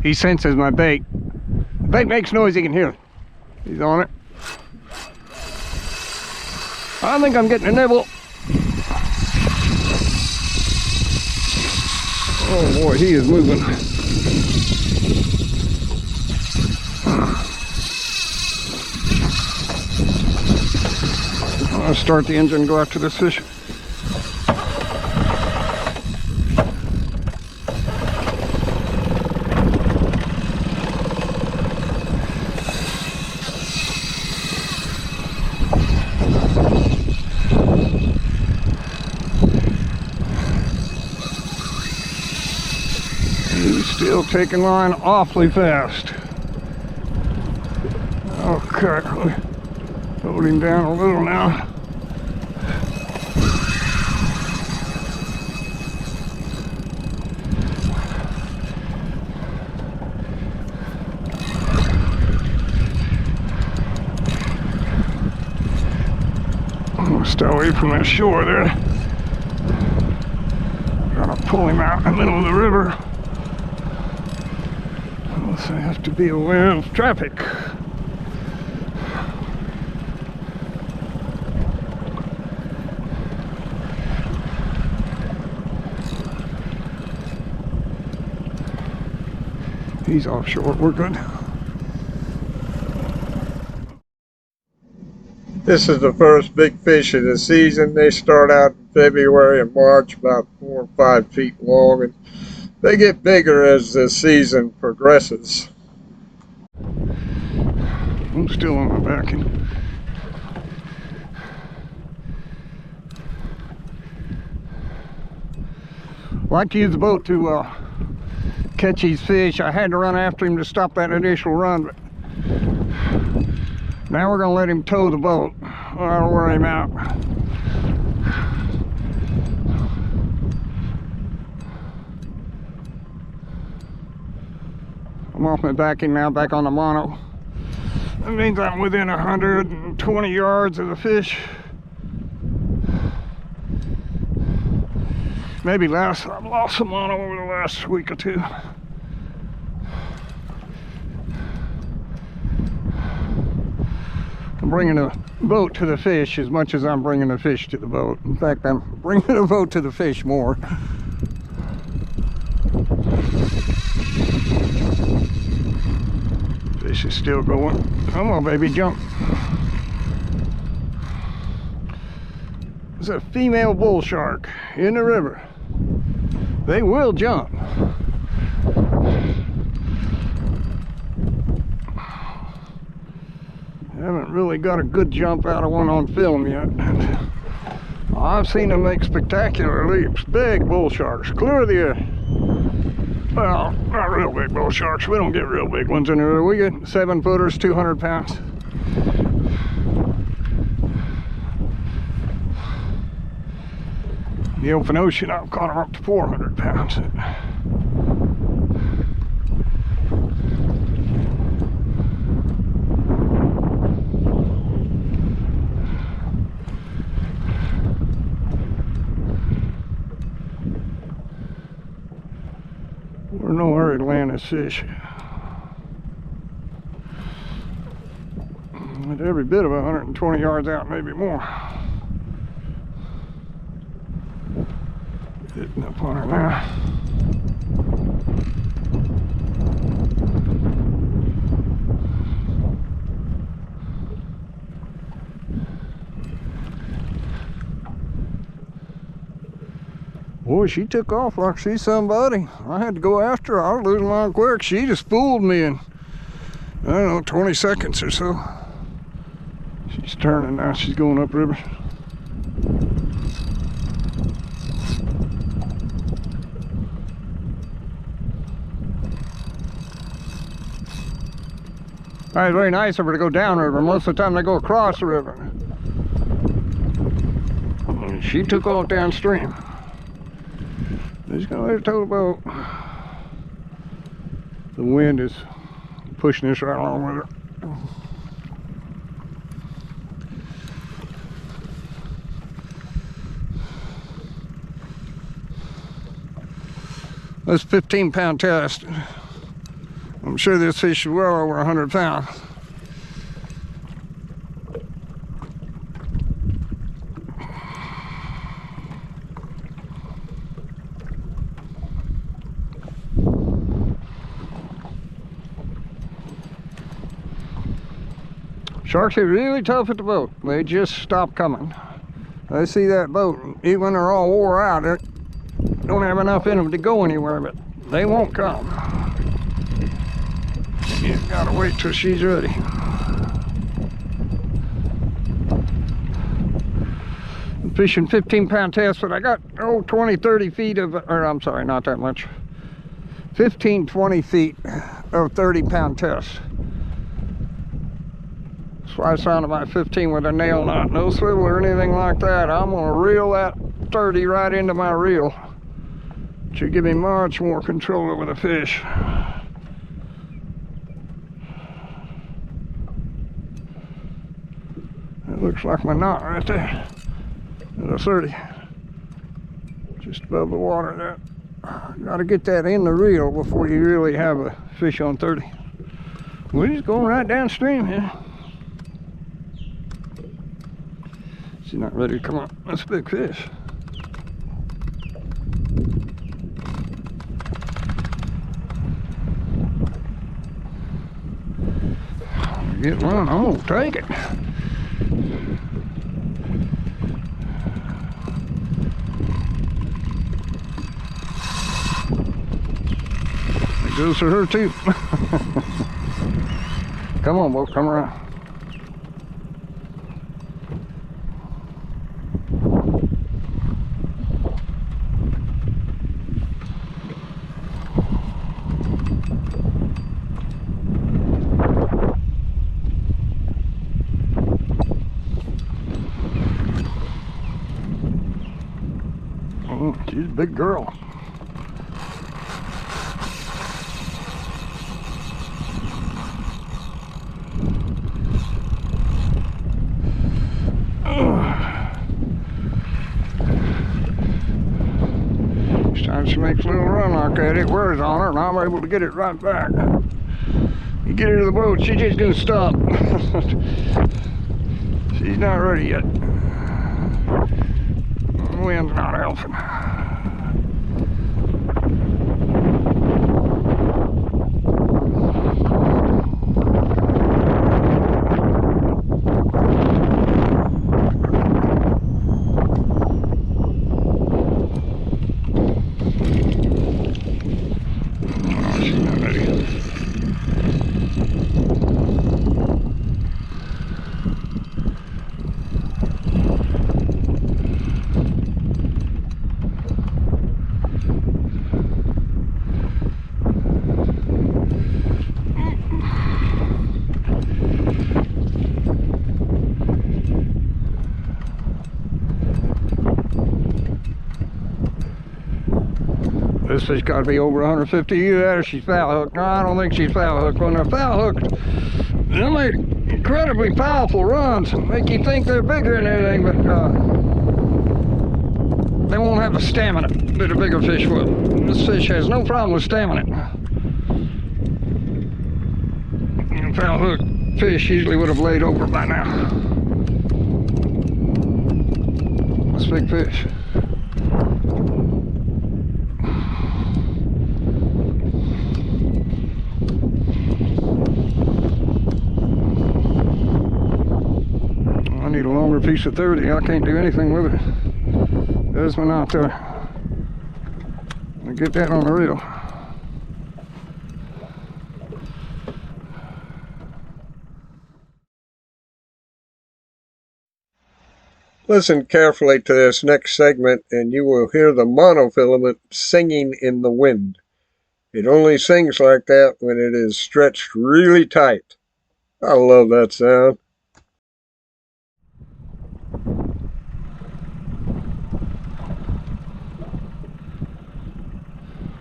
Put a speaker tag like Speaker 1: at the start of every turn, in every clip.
Speaker 1: He senses my bait. The bait makes noise, he can hear it. He's on it. I think I'm getting a nibble. Oh boy, he is moving. I'll start the engine and go after this fish. He's still taking line awfully fast. Okay, hold him down a little now. I'm gonna stay away from that shore there. Gotta pull him out in the middle of the river. So I have to be aware of traffic. He's offshore, we're good.
Speaker 2: This is the first big fish of the season. They start out in February and March, about 4 or 5 feet long, and they get bigger as the season progresses.
Speaker 1: I'm still on my backing. I like to use the boat to catch these fish. I had to run after him to stop that initial run, but now we're gonna let him tow the boat. I'll wear him out. I'm off my backing now, back on the mono. That means I'm within 120 yards of the fish. Maybe less. I've lost some mono over the last week or two. I'm bringing the boat to the fish as much as I'm bringing the fish to the boat. In fact, I'm bringing the boat to the fish more. Fish is still going. Come on, baby, jump. There's a female bull shark in the river. They will jump. Haven't really got a good jump out of one on film yet. I've seen them make spectacular leaps. Big bull sharks, clear of the air. Well, not real big bull sharks. We don't get real big ones in there. We get 7-footers, 200 pounds. In the open ocean, I've caught them up to 400 pounds. We're in no hurry to land this fish. With every bit of 120 yards out, maybe more. Hitting up on her now. Boy, she took off like she's somebody. I had to go after her. I was losing line quick. She just fooled me in, I don't know, 20 seconds or so. She's turning now. She's going upriver. It's very nice of her to go downriver. Most of the time they go across the river. And she took off downstream. Just gonna let her tow the boat. The wind is pushing this right along with her. That's 15-pound test. I'm sure this fish is well over 100 pounds. Sharks are really tough at the boat. They just stop coming. They see that boat, even when they're all wore out, they don't have enough in them to go anywhere, but they won't come. You gotta wait till she's ready. I'm fishing 15-pound test, but I got 20, 30 feet of, or I'm sorry, not that much. 15, 20 feet of 30-pound test. So I sounded about 15 with a nail knot, no swivel or anything like that. I'm gonna reel that 30 right into my reel. It should give me much more control over the fish. It looks like my knot right there. There's a 30. Just above the water there. Gotta get that in the reel before you really have a fish on 30. We're just going right downstream here. She's not ready to come up. That's a big fish. Get one, I'm gonna take it. It goes for her too. Come on, boat, come around. She's a big girl. Each time she makes a little run like that, it wears on her, and I'm able to get it right back. You get her to the boat, she's just gonna stop. She's not ready yet. The wind's not helping. This fish got to be over 150. Either that or she's foul hooked. No, I don't think she's foul hooked. When they're foul hooked, they'll make incredibly powerful runs. Make you think they're bigger and everything, but they won't have the stamina that a bigger fish will. This fish has no problem with stamina. Foul hooked fish usually would have laid over by now. That's a big fish. I need a longer piece of 30. I can't do anything with it. There's my knot there. I'll get that on the reel.
Speaker 2: Listen carefully to this next segment and you will hear the monofilament singing in the wind. It only sings like that when it is stretched really tight. I love that sound.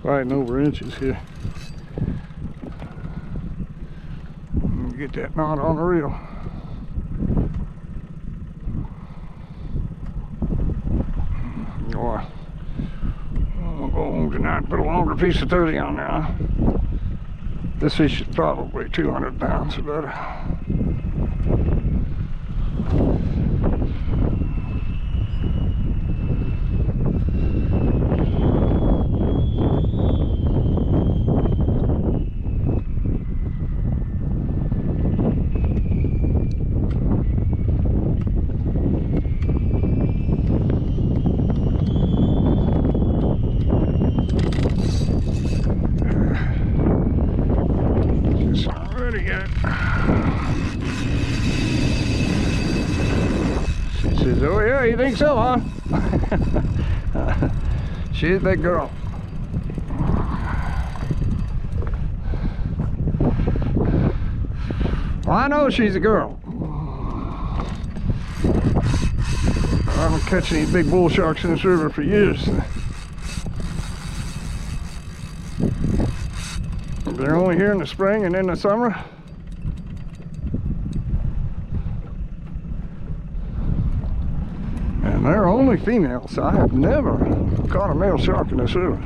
Speaker 1: Fighting over inches here. Get that knot on the reel. Boy, I'll go home tonight and put a longer piece of 30 on now. This fish is probably 200 pounds or better. Ready yet. She says, oh yeah, you think so, huh? She's a big girl. Well, I know she's a girl. I've been catching these big bull sharks in this river for years. They're only here in the spring and in the summer. And they're only females. I have never caught a male shark in this river.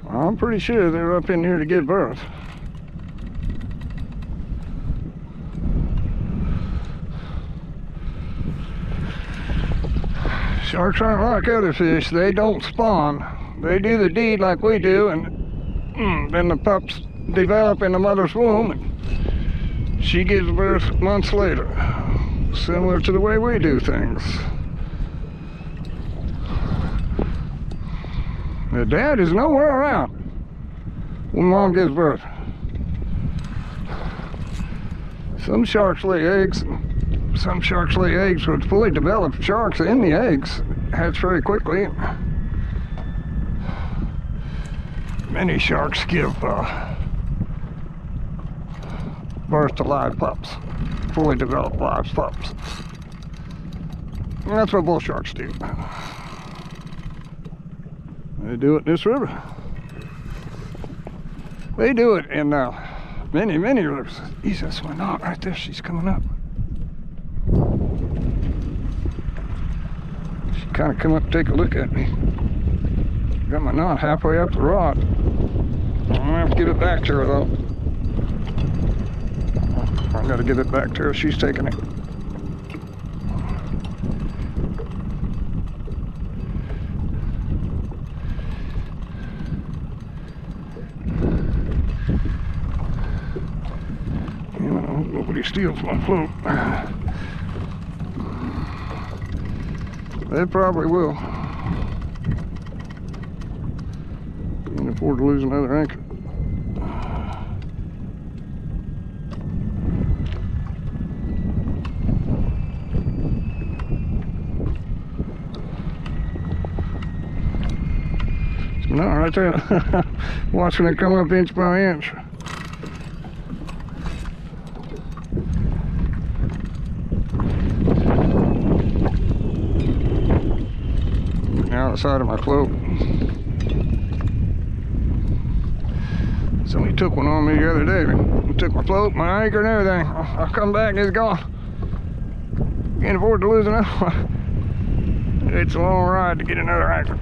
Speaker 1: I'm pretty sure they're up in here to give birth. Sharks aren't like other fish. They don't spawn. They do the deed like we do, and then the pups develop in the mother's womb, and she gives birth months later. Similar to the way we do things. The dad is nowhere around when mom gives birth. Some sharks lay eggs. Some sharks lay eggs with fully developed sharks in the eggs. Hatch very quickly. Many sharks give birth to live pups. Fully developed live pups. And that's what bull sharks do. They do it in this river. They do it in many, many rivers. Easy, that's my knot right there. She's coming up. She kind of come up to take a look at me. Got my knot halfway up the rod. I'm gonna have to give it back to her though. I gotta give it back to her. She's taking it. Nobody steals my float. They probably will. Can't afford to lose another anchor. No, right there. Watching it come up inch by inch. Outside of my float. Somebody took one on me the other day. Took my float, my anchor, and everything. I come back and it's gone. Can't afford to lose another one. It's a long ride to get another anchor.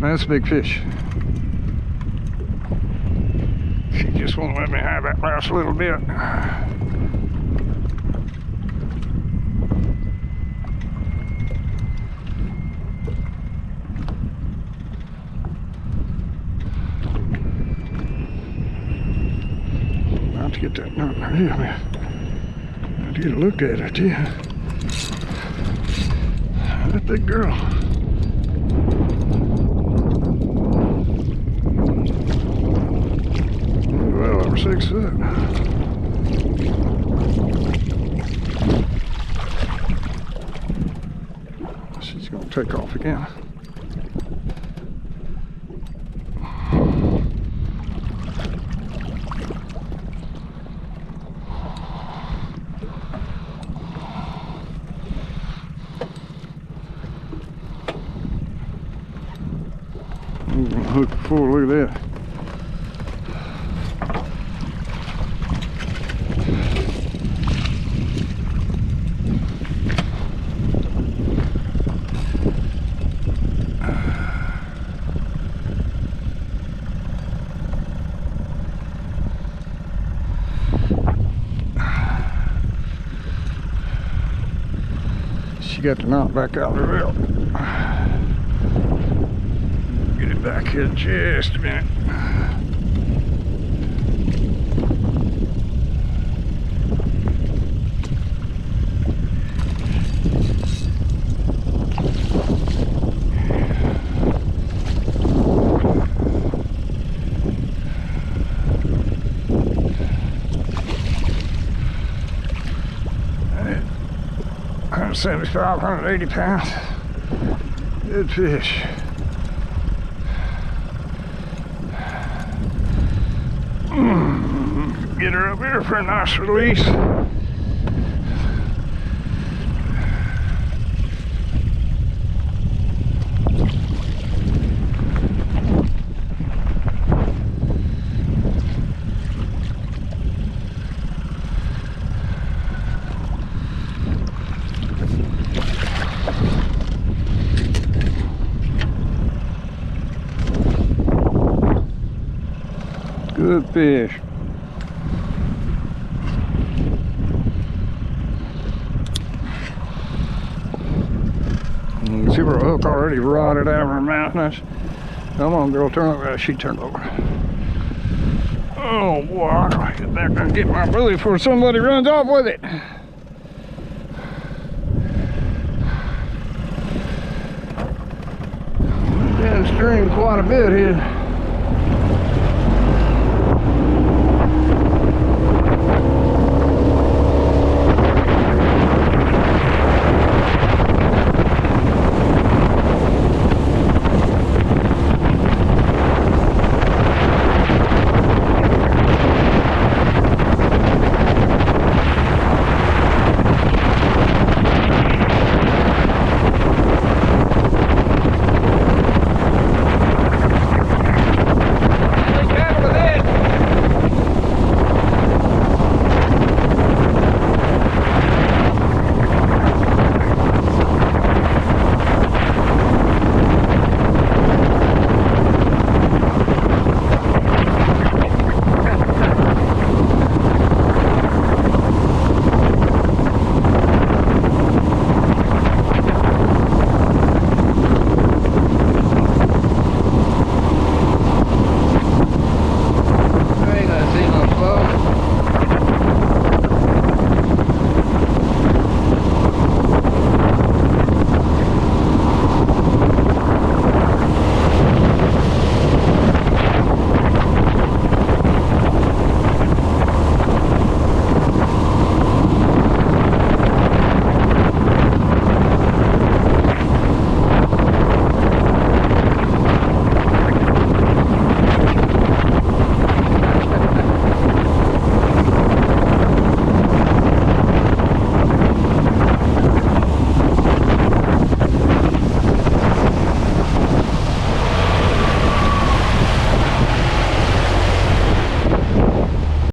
Speaker 1: That's a big fish. She just won't let me have that last little bit. Get that knot in her head, man. I get a look at it, yeah. That big girl. Well over 6 foot. She's gonna take off again. Hook before, look at that. you got the knot back out of the reel. Get it back here just a minute. Alright, 175, 180 pounds. Good fish. Get her up here for a nice release. Good fish. You can see where the hook already rotted out of her mouth. Come on, girl, turn over. She turned over. Oh boy, I gotta get back there and get my buoy before somebody runs off with it. Downstream quite a bit here.